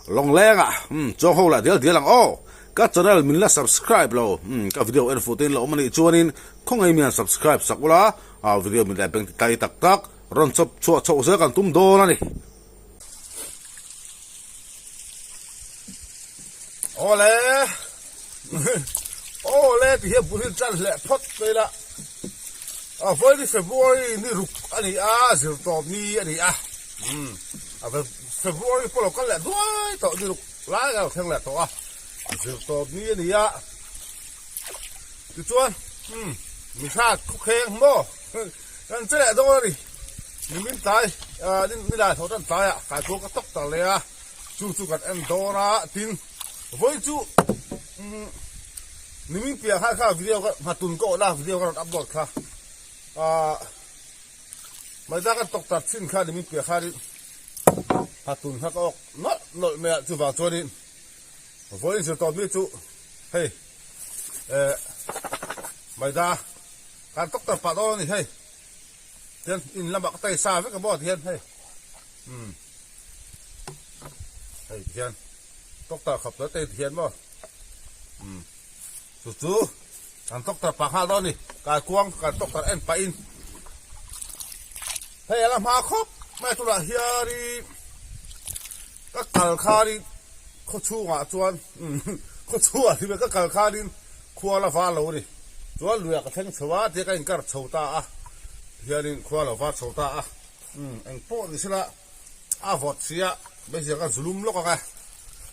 long leng à cho ho la dia lang o ka channel min la subscribe lo ka video en fotin lo mani chuanin khong ai mian subscribe sakula a video min la beng tai tak tak ron chop chu chu se kan tum do na ni ole ole ti he buhin chan le phot pe la a foi di February ni ruk ani a zir top ni ani a a February polo kan le duai to ni ruk la ga thang le to a zir top ni ani a ti chuan mi sa khu kheng mo kan che le do ni ni min tai ni la tho tan tai a ka chu ka tok ta le a chu kan en do na tin voi chu ni min pia kha video ka matun ko la video ka upload kha mai da ka tok tat sin kha ni min pia kha ri matun kha ko no me chu ba chu ni voi chu to mi chu hey mai da ka tok tat pa do ni hey ten in la ba ka tai sa với ka bo thian hey hey thian tóc ta khập tới tây thiền mà chú ăn tóc ta bạc hà đó nè cái quăng cái tóc ta em phải in hay là mà khóc mai tôi là here đi các cào kha đi có chú ngã chuan có chú à thì các cào kha đi khua là phá lâu đi chuan lùi cái thằng chua thì cái cái chậu ta à here đi khua là phá chậu ta à anh po thì là vọt xía bây giờ cái zoom lóc cái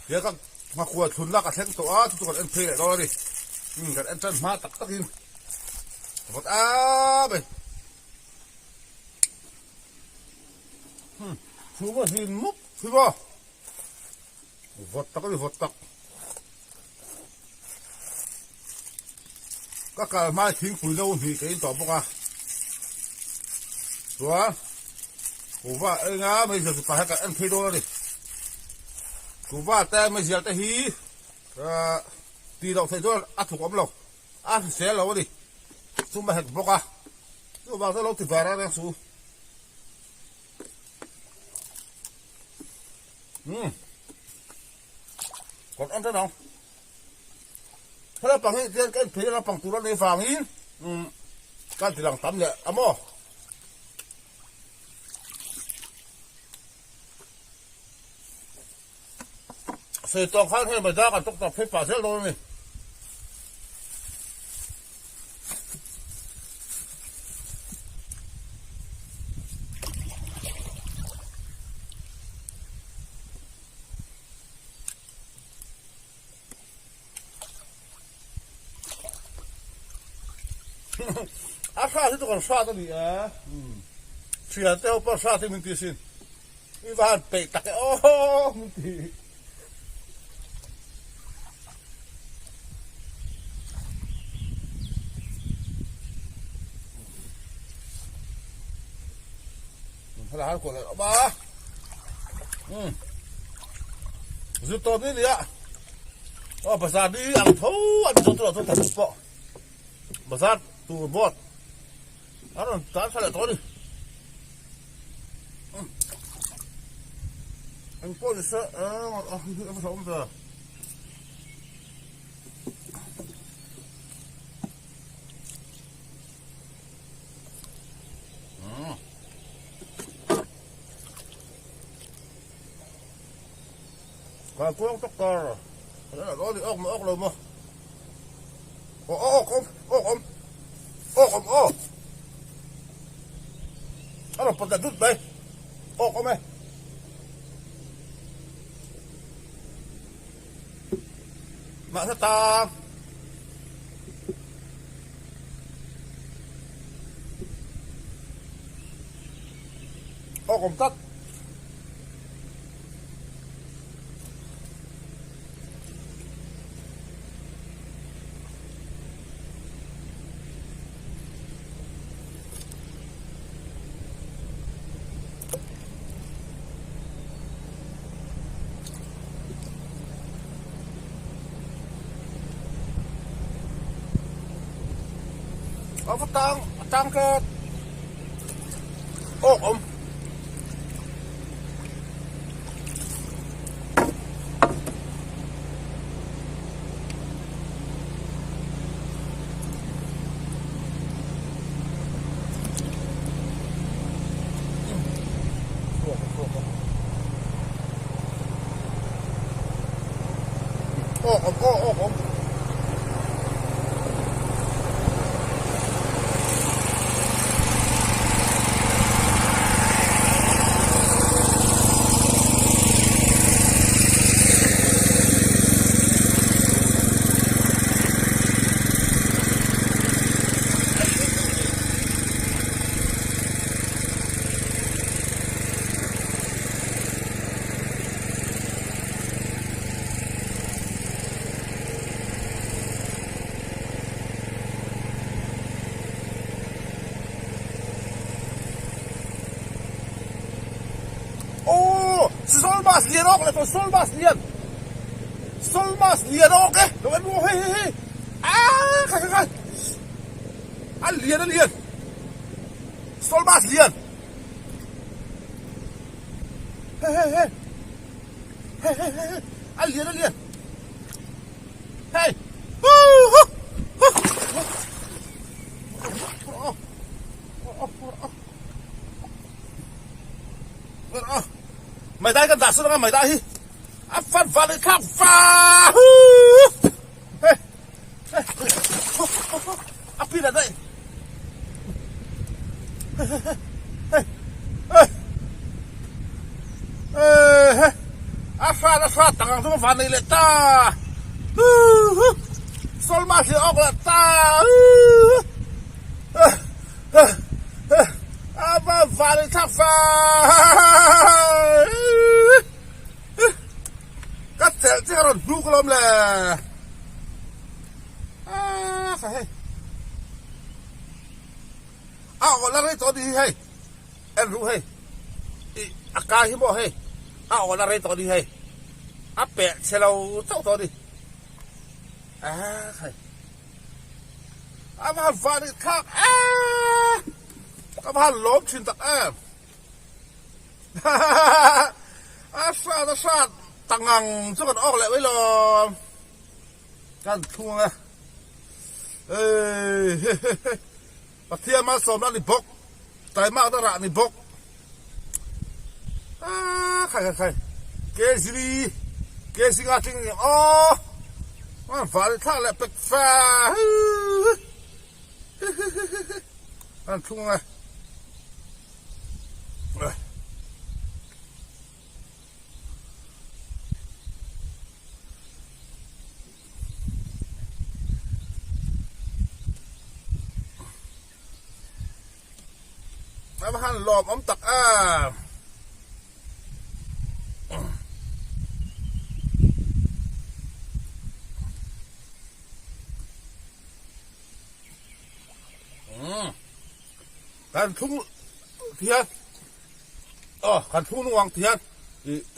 giờ các mà khua thun la cái thằng tổ á tụi con ăn phê lại đó đi cái ăn chân má tắc tắc in vọt bây chú có gì múc chú có vọt tắc đi vọt tắc các cái mai thím phủi đâu thì cái tỏ bốc à chúa cú va anh á bây giờ phải cái ăn phê đó đi cú va tay mới giật tay hí tì đầu thấy cho ăn thuộc ấm lầu ăn xé lầu đi chúng mày hẹn bốc à chúng vào cái lầu thì vào ra đang xuống còn ăn thế nào thế là bằng cái phê là bằng tủ nó để vàng ý cái thì làm tắm nhẹ ấm mò xây tông khác hay mà ra cả tóc tập hết phá hết luôn này sao thế tụi còn xoa tao đi à chuyện tao bao xoa thì mình tiền xin đi vào bể tắc cái ô mình thì là ăn của lại ba giúp tôi biết đi ạ bà già đi ăn thấu ăn cho tôi là tôi thật bọ bà già tù bọt ăn rồi tán sao lại tối đi anh có gì sợ em sợ không giờ cái cuống tóc to rồi đó là đó thì ốc rồi mà ốc nó là phần đứt đây ốc không ấy mà sao ta ốc không tắt có tăng cái ốc ผมSolmas lian ok le solmas lian ok lo ven hey kai al lian solmas lian hey al lian hey mày đây cần đặt xuống đó mày đây phát vào cái khắp pha pin ở đây pha tặng xuống vào này lại ta sol mà thì ốc là ta vào cái khắp pha cắt thẻ chứ còn rú cái lông là phải gọi là đấy tôi đi hay em rú hay cá hiếm bỏ hay gọi là đấy tôi đi hay bẹ xe lâu tao tôi đi phải mà vào cái khác các bạn lốp chuyện tật em sao tăng ngang chứ còn ốc lại với là gan thua à và thiên mà sớm đã đi bốc tại mà đã ra đi bốc khai cái gì ngã tiếng mà phải thang lại bật pha gan thua à mà hắn lòm ống tặcกันทุ่งเทียนกันทุ่งนุ่งเทียน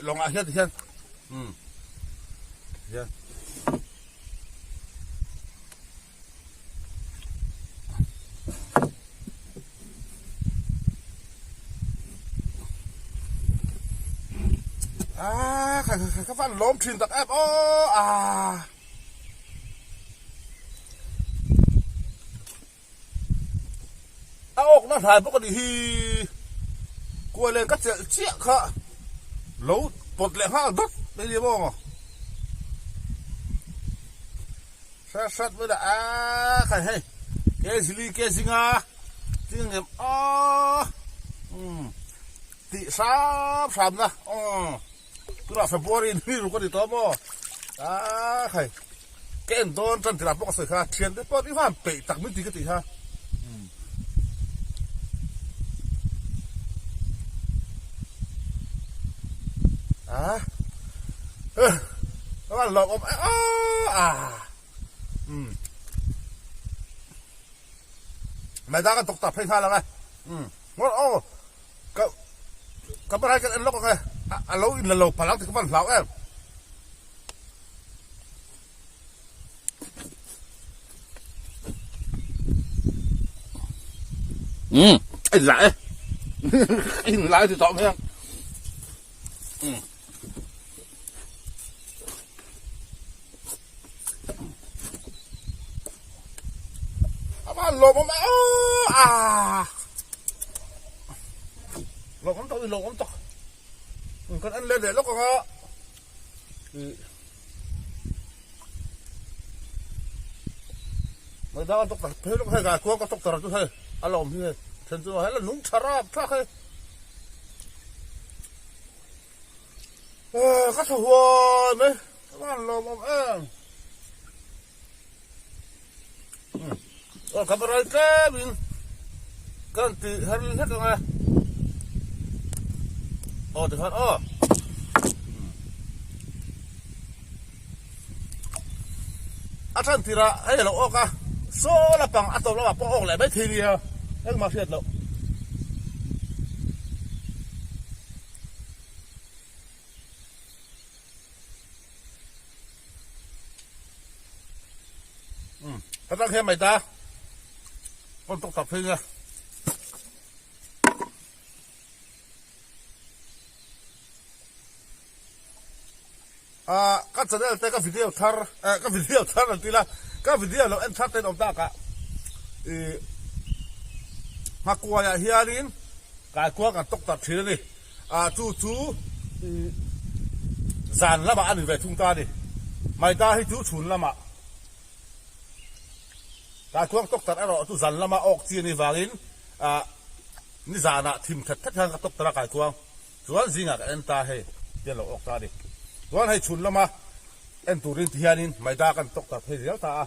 ลองอาเทียนเทียนเทียนcác bạn lốm truyền tật ép ốc nóถ่ายปกติฮีกลัวเลยก็จะเจี๊ยค่ะแล้วปลดแหลกห้าดัดไม่ดีบ้างชัดไม่ได้ใครให้เกสิงาจริงเนี่ยติสามนะตุลาเฟบรุรีนี่รู้ก็ดีต่อมั้งใครเกณฑ์โดนจันทร์รับปกติค่ะเชียนได้ปอที่ว่าเปะตักไม่ตีก็ตีฮะแล้วก็หลอกไม่ได้ก็ตกตับให้ท่าแล้วไงว่าก็ไม่ได้กันล็อกไงเราอินเราพลังถึงมันเราไอ้หลายที่ต่อเพียงหลบมาหลบผมตกคนอันเล่นเดี๋ยวแล้วก็ người ta tóc tật thấy lúc hay gà cuống có tóc tật tôi thấy ăn lồng như thế rồi hay là núng chả ra chắc hay các thằng hoa đấy các bạn lồng ông em kabar cái mình kan ti hari hết rồi được hết asan tira ai lo oka so la pang atol la po ok le be thi dia ek ma fiat lo ta thêm mày ta con tóc tập phim nha các channel các video thar các video thar là tila các video lo em thắt tên ông ta cả mặc quà ya hiarin cái quà cái tóc tập phim đi chú dàn lắm mà ăn về chúng ta đi mày ta hay chú chun lắm mà cái quang tóc tật đó tu dàn lama ốc chi ni vangin ni zana thim that that hang tóc tara cái quang chuan zinga ka enta he dia lo ốc ta đi chuan hay chun lama en turin thianin maida kan tóc tật he rial ta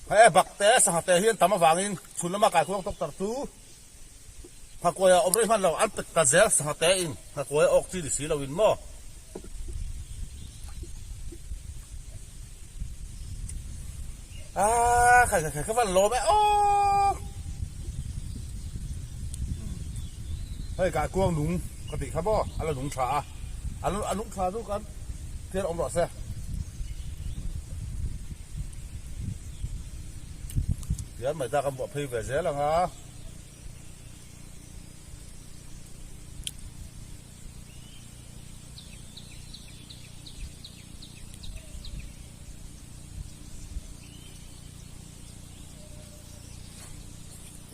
hay bak te sa te hian tama wangin chun lama cái quang tóc tật tu phakoya omre man lo an pet ta zel sa te in phakoya ốc chi di si lo in mo cái phần lố bé hay cả cuông đúng cái gì khác bó ăn là đúng trà ăn đúng trà đúng cắn thiên ông rõ xe giờ mày ta cầm bộ phi về dễ là hả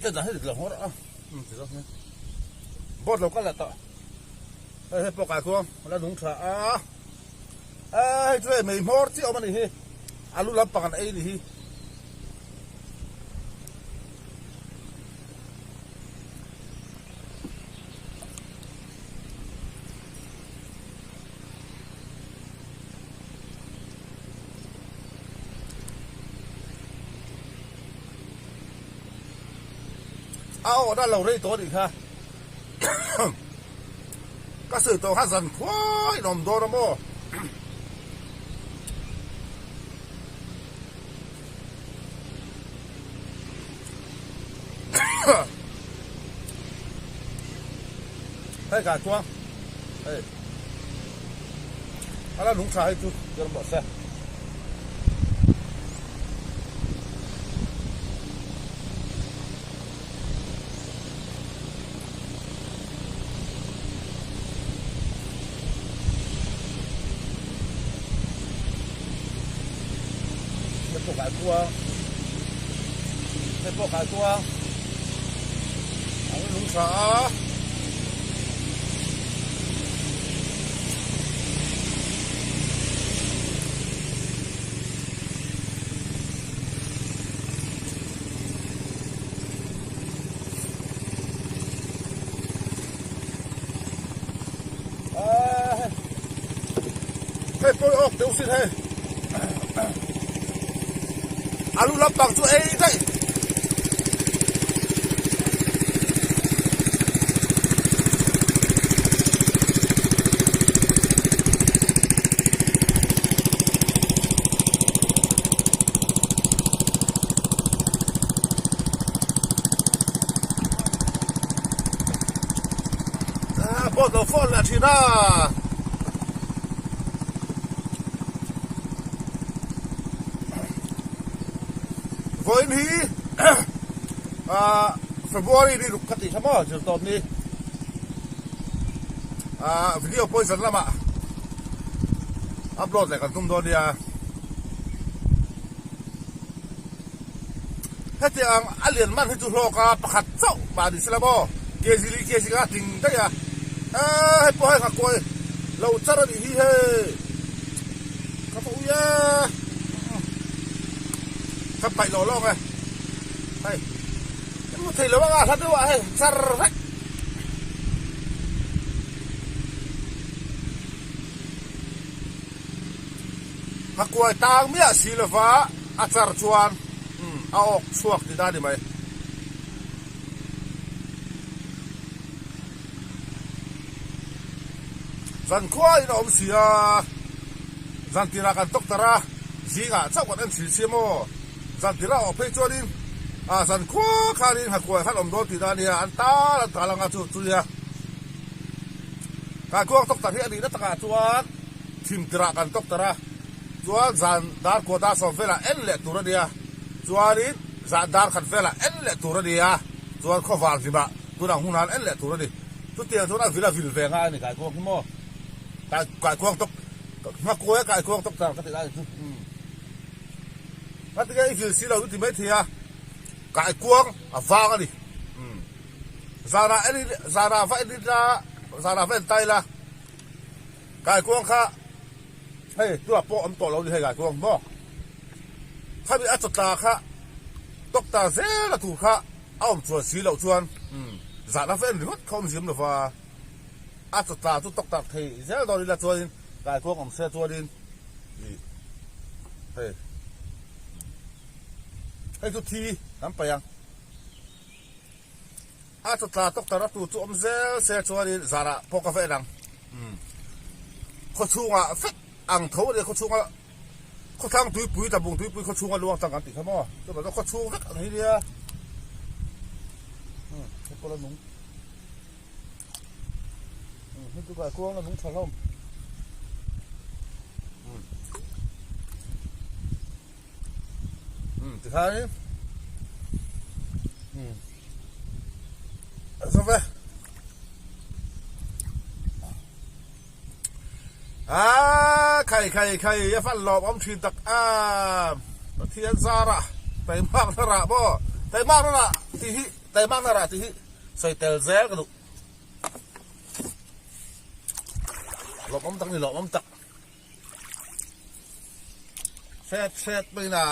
cái này hết được hết á, thì đó nhé, bớt lâu cái là tao, hay bóc cái cuông, là đúng trà chơi mày mót chứ ông này hi, alu lắm bằng ấy đi hi, đã lâu đấy tối đi ha các sự tôi hát dần khoái nồng đô đó mô hay cả chuông đây nó đúng sai chút cho nó bỏ xe cái cua thêm bộ cái cua ăn đúng sợ thế tôi ốc tiêu xin thế alu lắm bằng chỗ ấy đấy bớt đầu phone là chỉ na với ní February đi lục khát thì thắm ở trường tồn đi video bây giờ lắm ạ upload lại còn tung đôi đi hết thì anh liền mang hết tụi họ cả bắt chậu bà đi xem bò kia gì cả tình đấy hết bò hết cả coi lâu chắc là đi hi he các phụ ya các bảy lò lo này hay một thầy lò bác thật đúng hay sar vậy hắc quay tang mía xì là vá achar chuan ao chuộc thì ta đi mày dân khoai nó xì dân tira kan tok tara zinga chắc còn anh chỉ xem mò dân tira ở phía cho đi dân khoa khai hạt quay hạt đó thì ta đi anh ta là ngã chú ya cái quang tok tara đi nó ta chuan tim tira kan tok tara chuan dân dar ko da so vela en le tura dia chuan đi dân dar kan vela en le tura dia chuan kho wal gì ba tu đang hunan en le tura đi tu tiền tu đang vila vil về ngay này cái quang mò cái quang tóc mà cô ấy cái quang tóc sao cái gì đấy cái việc xí đầu thì mấy thì cái quang vàng đi zara vậy đi ra zara vậy tay là cái quang khác hey tôi bỏ âm tổ lâu đi hay cái quang bỏ khác bị ắt ta khác tóc ta dễ là thủ khác ông chuột xí đầu chuan zara vậy thì mất không diếm được và ắt ta tu tóc ta thì dễ đâu đi là chuan cái quang ông xe chuan đi heyไอ้ทุกทีน้ำไปยังอาจจะตาตกตาละตัวอมเซลเซชัวร์ดีซาระพอกาแฟดังเขาชูงะฟิตอ่างเท่าเดียวเขาชูงะเขาทางตุยปุยตะบุงตุยปุยเขาชูงะลวงต่างกันติดเขาบ่ก็แบบเขาชูฟิตอันนี้เดียวเขาคนละนุ่งนี่ตัวกวางละนุ่งทะล่มติดท้ายสบายใครอย่าฟันหลอบอมชีตักเทียนซาระไต่มากนระบ่ไต่มากนระที่ฮิไต่มากนระที่ฮิใส่เตลเซลกันดูหลอบอมตักนี่หลอบอมตักเซตไปน่ะ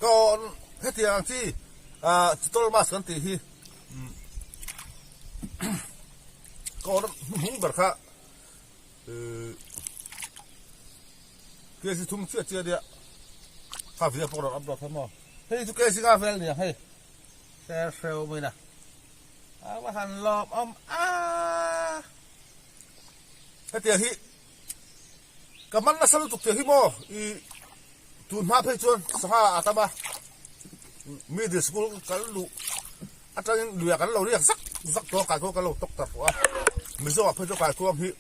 ก็เฮ็ดอย่างที่ต้นมาสันติที่ก็หุ่งแบบค่ะเกี่ยสิทุ่มเชื่อเดียข้าวิจารณ์พวกเราอับดอกทั้งหมดเฮ้ยทุกเกี่ยสิกาเฟลเนี่ยเฮ้ยเซลไปนะว่าหันหลอบเฮ็ดอย่างที่กับมันน่ะสนุกตุกเที่ยวที่โมตูนมาเพื่อชวนสหอาตมามีเด็กสกุลกันลูอาจารย์เรียกกันเราเรียกสักตัวการกันเราตกตัดว่ามีส่วนเพื่อการกันที่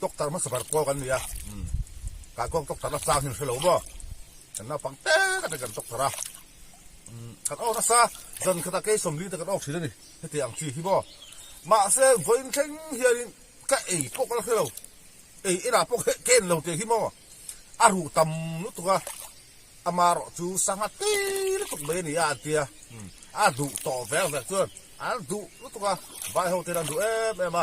ตกตัดมาสบายกว่ากันเนี่ยการกันตกตัดรับสร้างหินเสลวบ่ฉันน่าฟังเต้กันกันตกตัดกันเอาหน้าซาจนขณะเกี่ยสมรีแต่กันออกสิเลยนี่ที่อย่างที่บ่มาเสียฝนเข่งเฮียนี่ก็พวกกันเสลวน่ะพวกเก่งเราเตะที่บ่อารูตำนุตัวอามารจูสังหตีลุกเบนี่อาเตียดูต่อแววแบบส่วนดูลุกตัวไปเอาเตะดูมา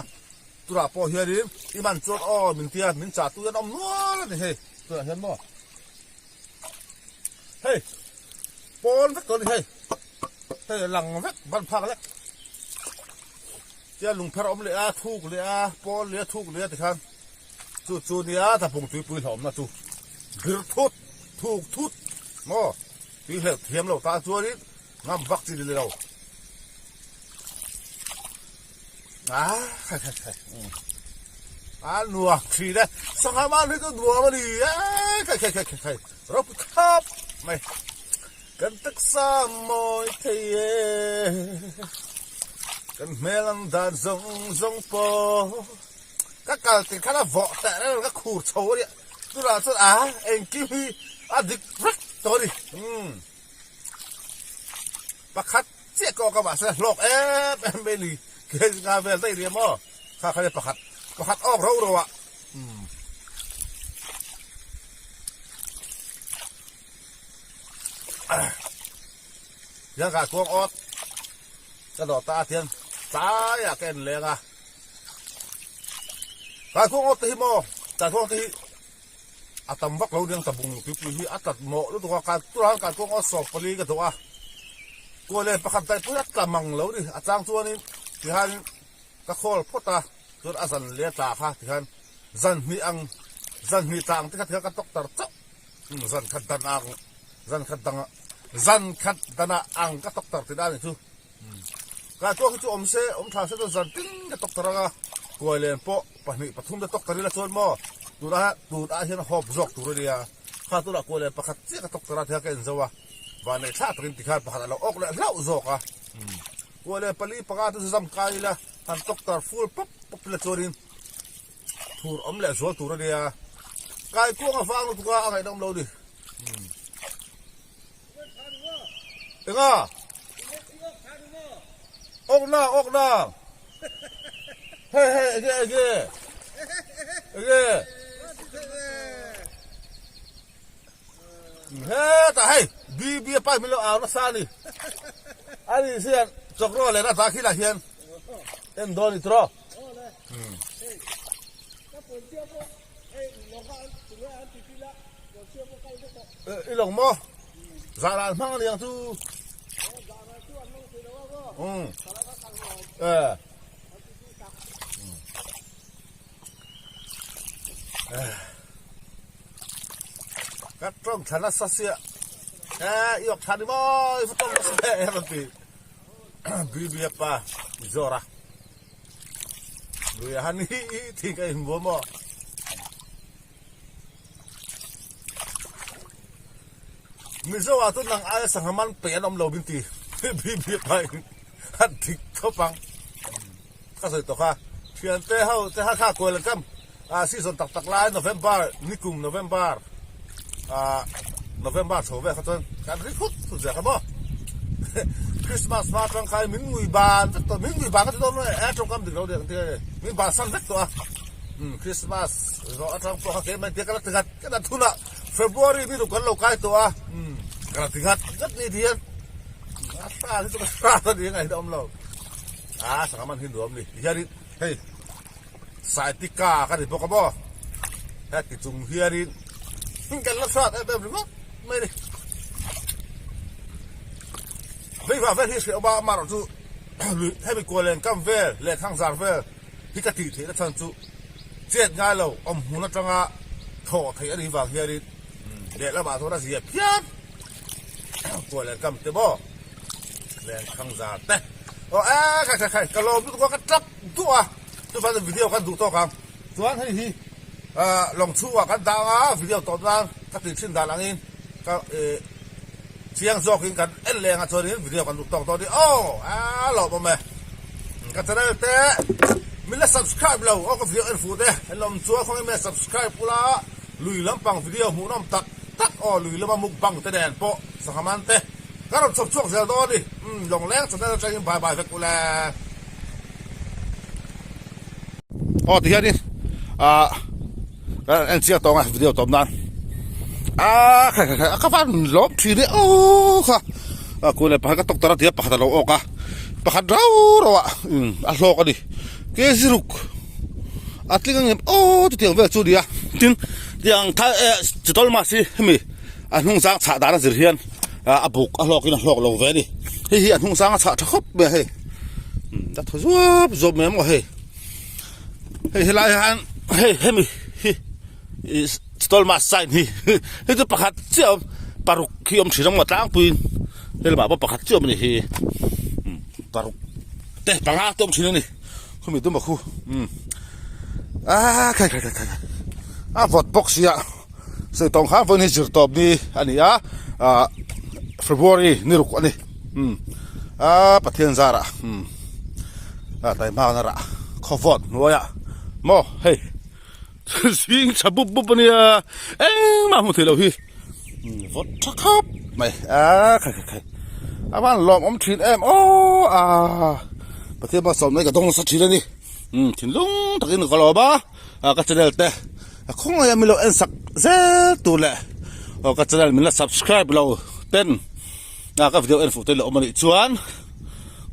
ตัวพอเฮียดิอีมันจดมินเตียมินจ่าตัวน้ำนัวนี่เฮ้ตัวเห็นบ่เฮ้ปอนสักตัวนี่เฮ้หลังสักบันพักแล้วเจ้าลุงพระอมเลยทุกเลยปอนเลยทุกเลยแต่ครับจู่ๆเนี่ยถ้าผมตุยปุยหอมนะจู่คือถูกทุดมอที่เหลือเทียมเราตาตัวนี้น้ำวัคซีนเลยเราใช่หนัวขีดเลยสังหารมันนี่ก็หนัวมาดิใครเราไปครับไม่กันตักสามมอยเทียกันเมลันดาซงปอก็การติดข้าวvỏแต่แล้วก็ขูดโชว์เนี่ยตัวละตัวเองกิ้วดิกรักตัวดิประคัดเจี๊ยกก็มาเสียโลกเบลีเกี่ยงานเวลได้เรียมอ่ะข้าเขาจะประคัดออกเราอ่ะยังกะกวงอดกระโดดตาเทียนตายอะแกนเลยอ่ะการควงตีโมการควงตี atam vak lo ding tabung pi hi atat mo lu to ka turan ka ko osop pali ka to a ko le pakhat dai pu tamang lo ni achang chuanin ti han ka khol phota tur azan le ta kha ti han zan mi tang ti kha ka tok tar cha zan khat dan ang zan khat dana ang ka tok tar ti da ni chu ka to chu om tha se to zan ting ka tok tar ga ko le po pahni pathum da tok tar la chon mo tu da hian hop zok tu ria kha tu la ko le pakhat che ka tok tar thia ka en zawa wa ne tha trin ti kha pakhat lo ok le lau zoka ko le pali paka tu zam kai la han tok tar full pop la chorin thur om le zo tu ria kai ko nga fang tu ka angai dom lo di Nga ok na hey again hey ta hey bi pa mi lo aw na sa ni ani sian chokro le na ta khila hian en do ni tro ilong mo zaran mang liang tu cắt trong thằng nó sát xịa yêu thằng đi môi phát trong nó sẽ làm gì bị pa zora vì hắn thì cái bố mò mình giờ vào tôi đang ai sang ham ăn bể ông lầu bên tì bị pa hắn thích thâu băng các sự tổ ha chuyện thế ha khác quên là cam season tak lai November ni kum November November so ve khaton kan ri khut tu ja ka bo Christmas ma tang khai min ngui ban to min ngui ban ka to no trong kam dik lo de te min ban san vek to Christmas ro atang po ka ke mai te ka tigat ka thuna February ni ru kan lo kai to ka tigat gat ni dian ata ni to ka ni ngai dom lo sa man hin dom ni yari hey sai tika ka di po ka bo ha ti chung hiarin kan la sa ta be mo mai ni vei va ve hi se ba ma ro chu he mi ko len kam ve le thang zar ve hi ka ti the la chan chu jet nga lo om hu na tanga tho thai ani wa hiarin le la ba tho na sia phiat ko len kam te bo len thang zar te o kai ka lo tu ko ka tap tu tu fa video kan du to kang chuan hei hi long chu wa kan da video to na ka tin chin da langin ka chiang zoking kan en leng a chorin video kan du to di lo bo me ka channel te min la subscribe lo o ko video en fu te en lom chu khong me subscribe pula lui lampang video mu nom tak lui lama muk bang te den po sa haman te ka ro chok zel do di long leng channel chang bye ve kula thì hiện đi anh chia to ngay video tóm đan các bạn lốp thì đấy cô này phải cái tóc tara thì phải cái lỗ cả phải cái rau rồi lỗ cái đi cái gì rục tiếng anh thì tiếng về chú đi tiếng thay chỉ tol mà xí mi anh hung sang chả đá là gì hiện bục lỗ cái lỗ về đi thì anh hung sang chả khóc về hay đã thôi giúp mấy mà hay hey lai han hey mi stol ma sai ni he tu pakhat chiam paruk khiom thirang ma tang puin hel ba pakhat chiam ni hi paruk te panga tom thina ni khumi tu ma khu kai vot box ya se tong ha vo ni jir top ni ani February ni ruk ani pathian zara tai ma na ra khovot noya mo hey swing chabup bup ni ma mu thelo hi vot thakap mai kai aban lom om thin em pathian ba som nei ka dong sa thila ni thin lung takin ka lo ba ka channel te khong ya mi lo en sak ze tu le ka channel min la subscribe lo ten ka video en fu te lo mani chuan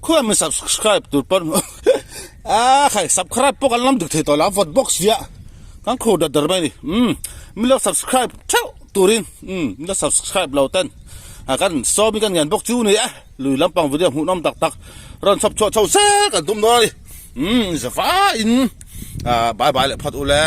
khoi mi subscribe tu par khai subscribe po kan lam dik the to la vote box ya กันโคดดร์ไม่นี่มีเลือก subscribe เช่าตัวริงมีเลือก subscribe เราเต้นกันซ้อมกันเงินพวกจูนี่ลุยลำปังวิดีโอหูน้ำตักรันซับชดเช่าเซ่กันตุ้มน้อยจะฟ้าอินบายเลยพัดอุเล่